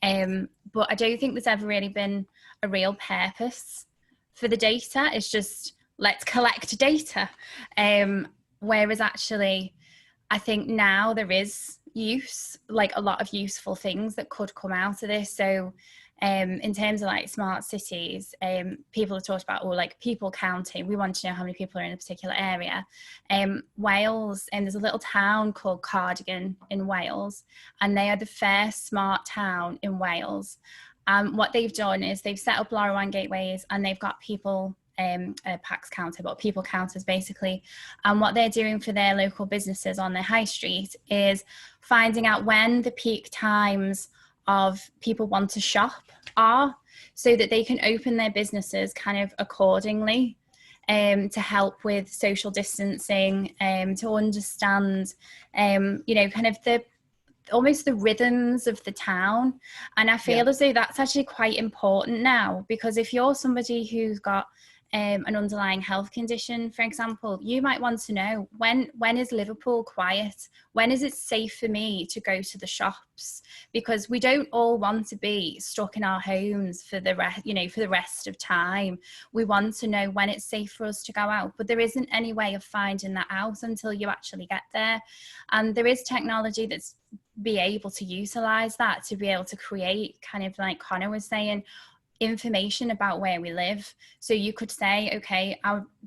But I don't think there's ever really been a real purpose for the data. It's just, let's collect data. Whereas actually, I think now there is like a lot of useful things that could come out of this. So in terms of like smart cities, people have talked about, or like people counting, we want to know how many people are in a particular area. Wales, and there's a little town called Cardigan in Wales, and they are the first smart town in Wales. What they've done is they've set up LoRaWAN gateways, and they've got people, PAX counter, but people counters basically. And what they're doing for their local businesses on their high street is finding out when the peak times of people want to shop are, so that they can open their businesses kind of accordingly, to help with social distancing, to understand, you know, kind of almost the rhythms of the town. And I feel as though that's actually quite important now, because if you're somebody who's got an underlying health condition, for example, you might want to know when is Liverpool quiet? When is it safe for me to go to the shops? Because we don't all want to be stuck in our homes for the rest of time. We want to know when it's safe for us to go out, but there isn't any way of finding that out until you actually get there. And there is technology that's be able to utilize that to be able to create, kind of like Connor was saying, information about where we live. So you could say, okay,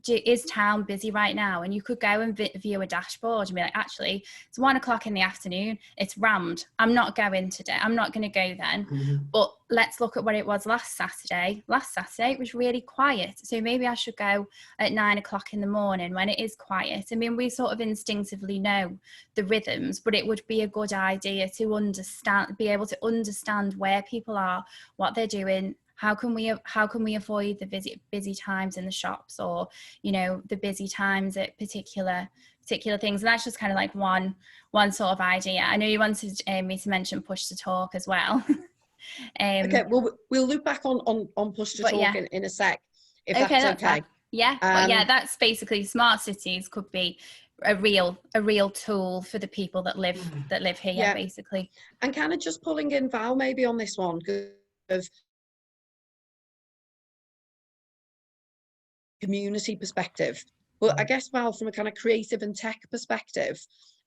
is town busy right now? And you could go and view a dashboard and be like, actually, it's 1 o'clock in the afternoon, it's rammed, I'm not going today, I'm not going to go then. But let's look at what it was last Saturday it was really quiet, so maybe I should go at 9 o'clock in the morning when it is quiet. I mean, we sort of instinctively know the rhythms, but it would be a good idea to be able to understand where people are, what they're doing. How can we avoid the busy times in the shops, or, you know, the busy times at particular things? And that's just kind of like one sort of idea. I know you wanted me to mention push to talk as well. Okay, well, we'll loop back on push to talk in a sec, if that's okay. Yeah, but yeah, that's basically smart cities could be a real tool for the people that live here, basically. And kind of just pulling in Val maybe on this one, of community perspective. But I guess, Val, from a kind of creative and tech perspective,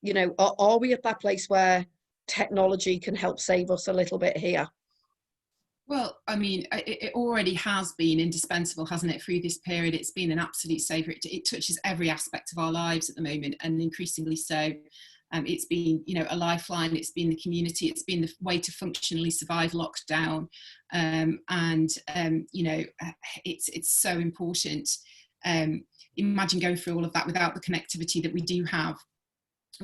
you know, are we at that place where technology can help save us a little bit here? Well, I mean, it already has been indispensable, hasn't it, through this period? It's been an absolute saver. It touches every aspect of our lives at the moment, and increasingly so. It's been, you know, a lifeline. It's been the community. It's been the way to functionally survive lockdown. You know, it's so important. Imagine going through all of that without the connectivity that we do have.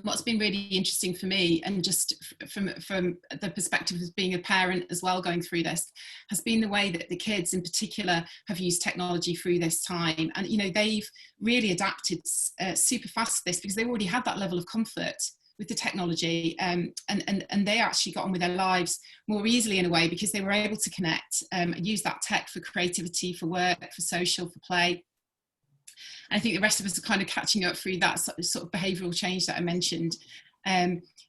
What's been really interesting for me, and just from the perspective of being a parent as well going through this, has been the way that the kids in particular have used technology through this time. And, you know, they've really adapted super fast to this, because they already had that level of comfort with the technology, and they actually got on with their lives more easily in a way, because they were able to connect, use that tech for creativity, for work, for social, for play. I think the rest of us are kind of catching up through that sort of behavioural change that I mentioned.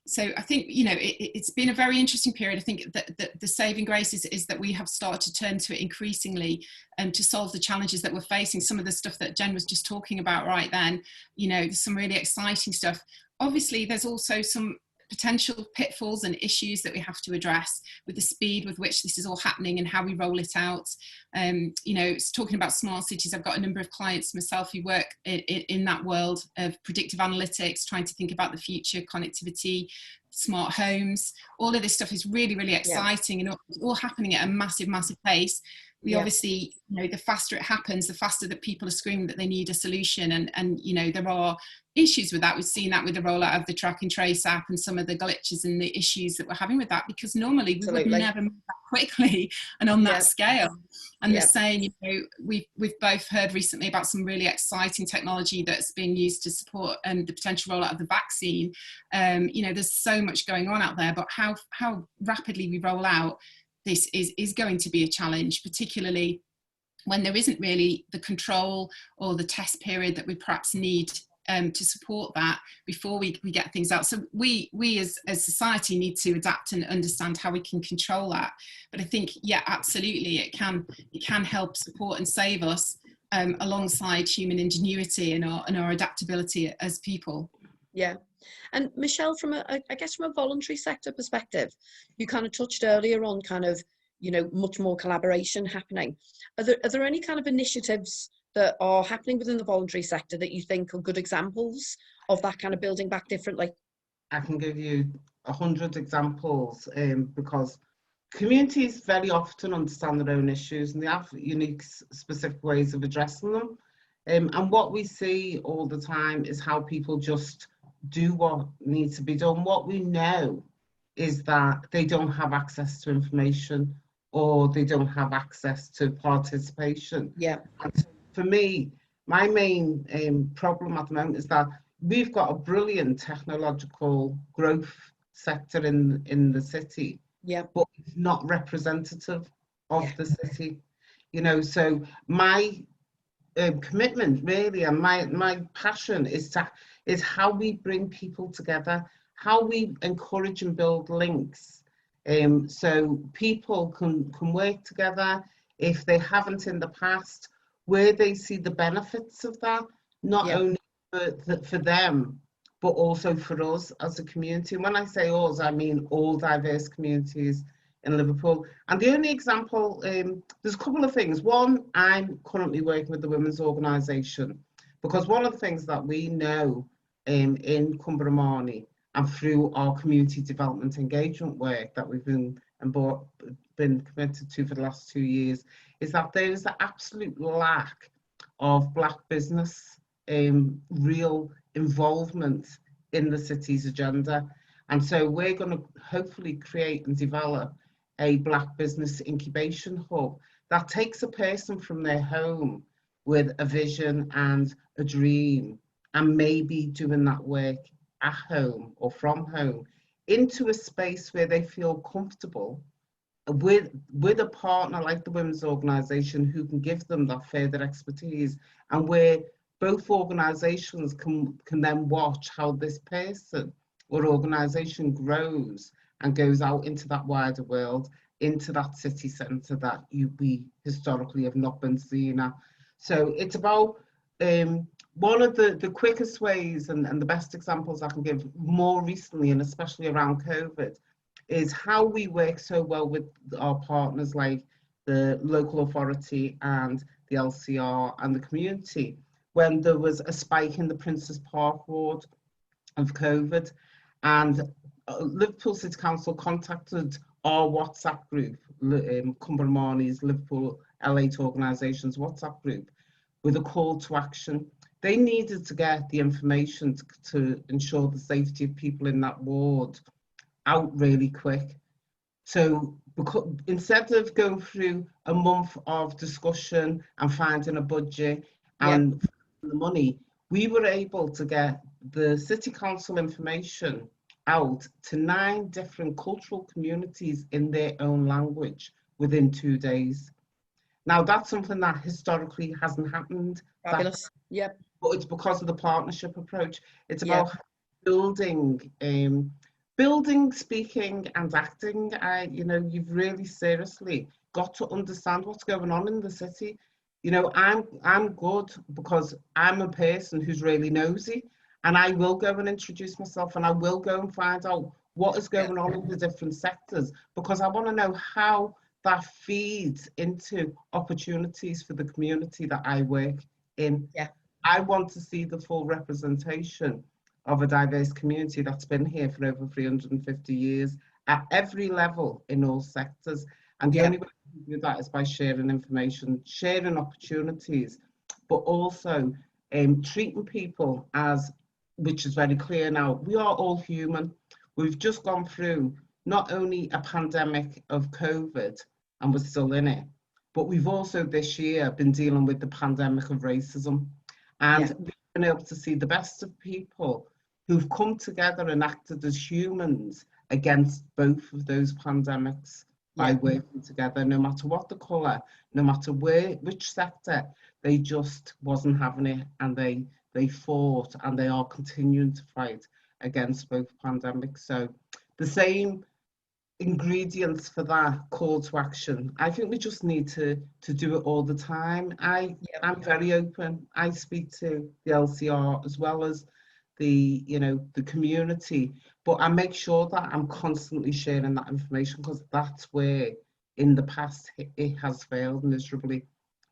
So I think, you know, it's been a very interesting period. I think that the saving grace is that we have started to turn to it increasingly to solve the challenges that we're facing. Some of the stuff that Jen was just talking about right then, you know, there's some really exciting stuff. Obviously, there's also some potential pitfalls and issues that we have to address with the speed with which this is all happening and how we roll it out. You know, talking about smart cities, I've got a number of clients myself who work in that world of predictive analytics, trying to think about the future, connectivity, smart homes. All of this stuff is really, really exciting, and it's all happening at a massive, massive pace. We obviously, you know, the faster it happens, the faster that people are screaming that they need a solution. And you know, there are issues with that. We've seen that with the rollout of the track and trace app and some of the glitches and the issues that we're having with that, because normally we would never move that quickly and on that scale. And the same, you know, we've both heard recently about some really exciting technology that's being used to support the potential rollout of the vaccine. You know, there's so much going on out there, but how rapidly we roll out this is going to be a challenge, particularly when there isn't really the control or the test period that we perhaps need to support that before we get things out. So we as society need to adapt and understand how we can control that. But I think, yeah, absolutely, it can help support and save us. alongside human ingenuity and our adaptability as people. Yeah. And Michelle, from I guess from a voluntary sector perspective, you kind of touched earlier on kind of, you know, much more collaboration happening. Are there any kind of initiatives that are happening within the voluntary sector that you think are good examples of that kind of building back differently? I can give you 100 examples, because communities very often understand their own issues and they have unique, specific ways of addressing them. And what we see all the time is how people just do what needs to be done. What we know is that they don't have access to information or they don't have access to participation. Yeah. And so for me, my main problem at the moment is that we've got a brilliant technological growth sector in the city, Yeah. but it's not representative of the city. You know, so my commitment really and my passion is how we bring people together, how we encourage and build links, so people can work together if they haven't in the past, where they see the benefits of that, not only for them, but also for us as a community. And when I say us, I mean all diverse communities in Liverpool. And the only example, there's a couple of things. One, I'm currently working with the women's organisation, because one of the things that we know in Cumber Marney and through our community development engagement work that we've been committed to for the last 2 years is that there is an absolute lack of Black business real involvement in the city's agenda. And so we're going to hopefully create and develop a Black business incubation hub that takes a person from their home with a vision and a dream and maybe doing that work at home or from home into a space where they feel comfortable with a partner like the women's organisation who can give them that further expertise, and where both organisations can then watch how this person or organisation grows and goes out into that wider world, into that city centre that we historically have not been seen at. So it's about one of the quickest ways and the best examples I can give more recently, and especially around COVID, is how we work so well with our partners like the local authority and the LCR and the community when there was a spike in the Princes Park ward of COVID, and Liverpool City Council contacted our WhatsApp group, Cumber Marney's Liverpool L8 organisation's WhatsApp group, with a call to action. They needed to get the information to ensure the safety of people in that ward out really quick. So instead of going through a month of discussion and finding a budget and the money, we were able to get the City Council information out to 9 different cultural communities in their own language within 2 days. Now that's something that historically hasn't happened. Fabulous. Yep. But it's because of the partnership approach. It's about building, speaking and acting. You've really seriously got to understand what's going on in the city. You know, I'm good because I'm a person who's really nosy, and I will go and introduce myself, and I will go and find out what is going on in the different sectors, because I want to know how that feeds into opportunities for the community that I work in. Yeah. I want to see the full representation of a diverse community that's been here for over 350 years at every level in all sectors. And the only way to do that is by sharing information, sharing opportunities, but also treating people as, which is very clear now, we are all human. We've just gone through not only a pandemic of COVID, and we're still in it, but we've also this year been dealing with the pandemic of racism. And we've been able to see the best of people who've come together and acted as humans against both of those pandemics by working together, no matter what the colour, no matter which sector, they just wasn't having it, and they fought, and they are continuing to fight against both pandemics. So the same ingredients for that call to action. I think we just need to do it all the time. I'm very open. I speak to the LCR as well as the the community, but I make sure that I'm constantly sharing that information, because that's where in the past it has failed miserably,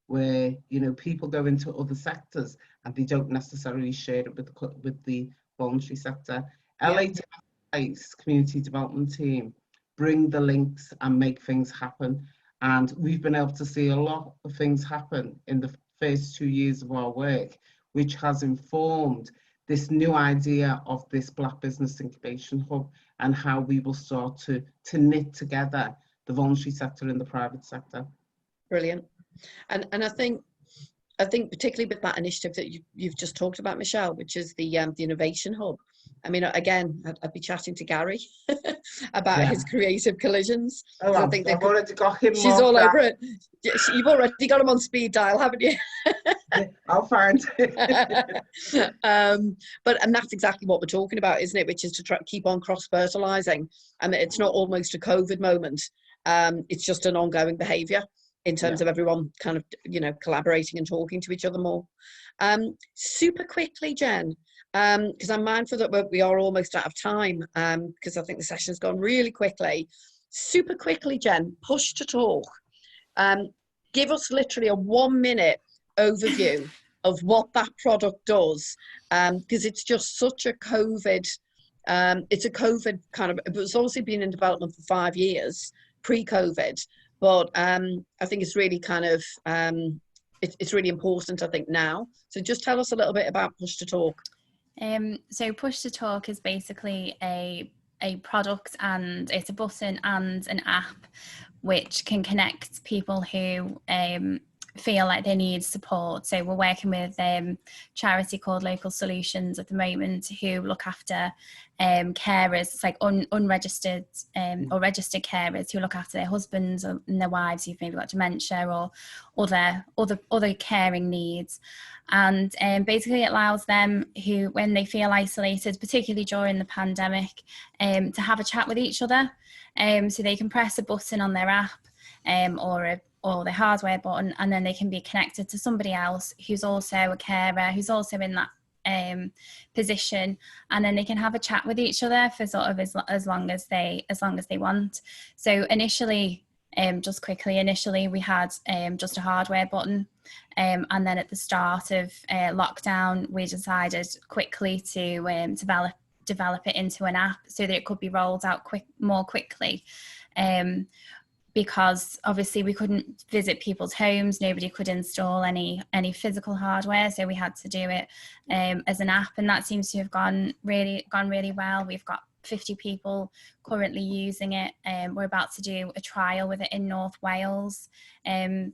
where people go into other sectors and they don't necessarily share it with the voluntary sector. LA's community development team bring the links and make things happen, and we've been able to see a lot of things happen in the first 2 years of our work, which has informed this new idea of this Black Business Incubation Hub, and how we will start to knit together the voluntary sector and the private sector. Brilliant. And I think particularly with that initiative that you've just talked about, Michelle, which is the Innovation Hub. I mean, again, I'd be chatting to Gary about his creative collisions. Oh, I think I've already got him. She's all over it. You've already got him on speed dial, haven't you? I'll find it. And that's exactly what we're talking about, isn't it? Which is to keep on cross-fertilizing, and it's not almost a COVID moment. It's just an ongoing behaviour in terms of everyone kind of, collaborating and talking to each other more. Super quickly, Jen, because I'm mindful that we are almost out of time, because I think the session's gone really quickly. Super quickly, Jen, push to talk. Give us literally a 1-minute overview of what that product does, because it's just such a COVID, it's a COVID kind of, it's obviously been in development for 5 years, pre-COVID, but I think it's really kind of, it's really important, I think, now. So just tell us a little bit about Push to Talk. So Push to Talk is basically a product, and it's a button and an app which can connect people who feel like they need support. So we're working with a charity called Local Solutions at the moment, who look after carers, it's like unregistered or registered carers who look after their husbands and their wives who've maybe got dementia or other caring needs. And basically it allows them who, when they feel isolated, particularly during the pandemic, to have a chat with each other. So they can press a button on their app or the hardware button, and then they can be connected to somebody else who's also a carer, who's also in that position, and then they can have a chat with each other for sort of as long as they want. So initially, just quickly, we had just a hardware button, and then at the start of lockdown, we decided quickly to develop it into an app so that it could be rolled out more quickly. Because obviously we couldn't visit people's homes, nobody could install any physical hardware, so we had to do it as an app, and that seems to have gone really well. We've got 50 people currently using it. We're about to do a trial with it in North Wales,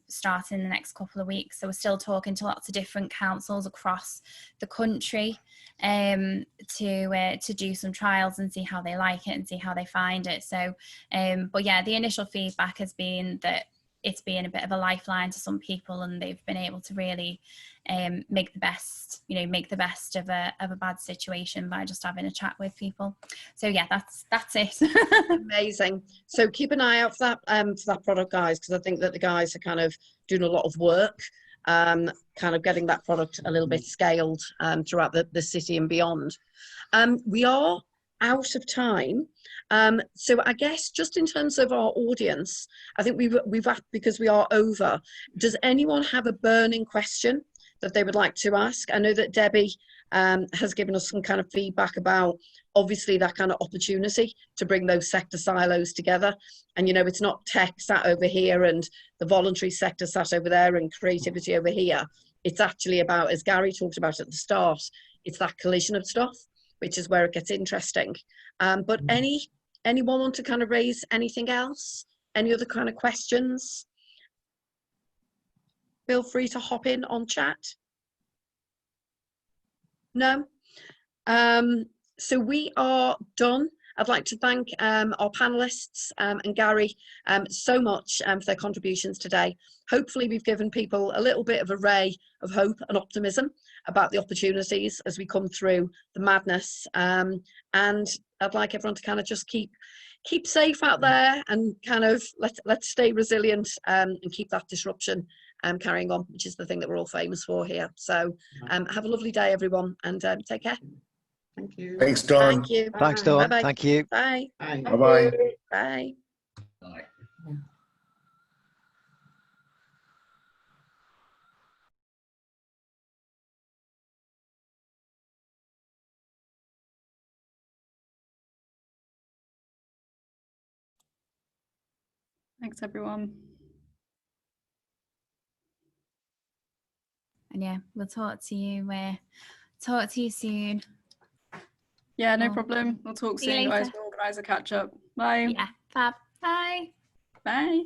starting in the next couple of weeks. So we're still talking to lots of different councils across the country to do some trials and see how they like it and see how they find it. So, but yeah, the initial feedback has been that it's been a bit of a lifeline to some people, and they've been able to really make the best of a bad situation by just having a chat with people. So yeah, that's it. Amazing. So keep an eye out for that product, guys, because I think that the guys are kind of doing a lot of work, kind of getting that product a little bit scaled throughout the city and beyond. We are out of time. So I guess just in terms of our audience, I think we've asked, because we are over, does anyone have a burning question that they would like to ask? I know that Debbie has given us some kind of feedback about obviously that kind of opportunity to bring those sector silos together. And, it's not tech sat over here and the voluntary sector sat over there and creativity over here. It's actually about, as Gary talked about at the start, it's that collision of stuff, which is where it gets interesting. But anyone want to kind of raise anything else? Any other kind of questions? Feel free to hop in on chat. No? So we are done. I'd like to thank our panelists and Gary so much for their contributions today. Hopefully we've given people a little bit of a ray of hope and optimism about the opportunities as we come through the madness. And I'd like everyone to kind of just keep keep safe out there, and kind of let's stay resilient, and keep that disruption carrying on, which is the thing that we're all famous for here. So have a lovely day, everyone, and take care. Thank you. Thanks, Dawn. Thank you. Thanks, Dawn. Bye-bye. Thank you. Bye. Bye. Bye-bye. Bye. Bye. Thanks, everyone. And yeah, we'll talk to you soon. Yeah, no Cool. problem. We'll talk See you soon, guys. later. We'll organise a catch up. Bye. Yeah, fab. Bye. Bye.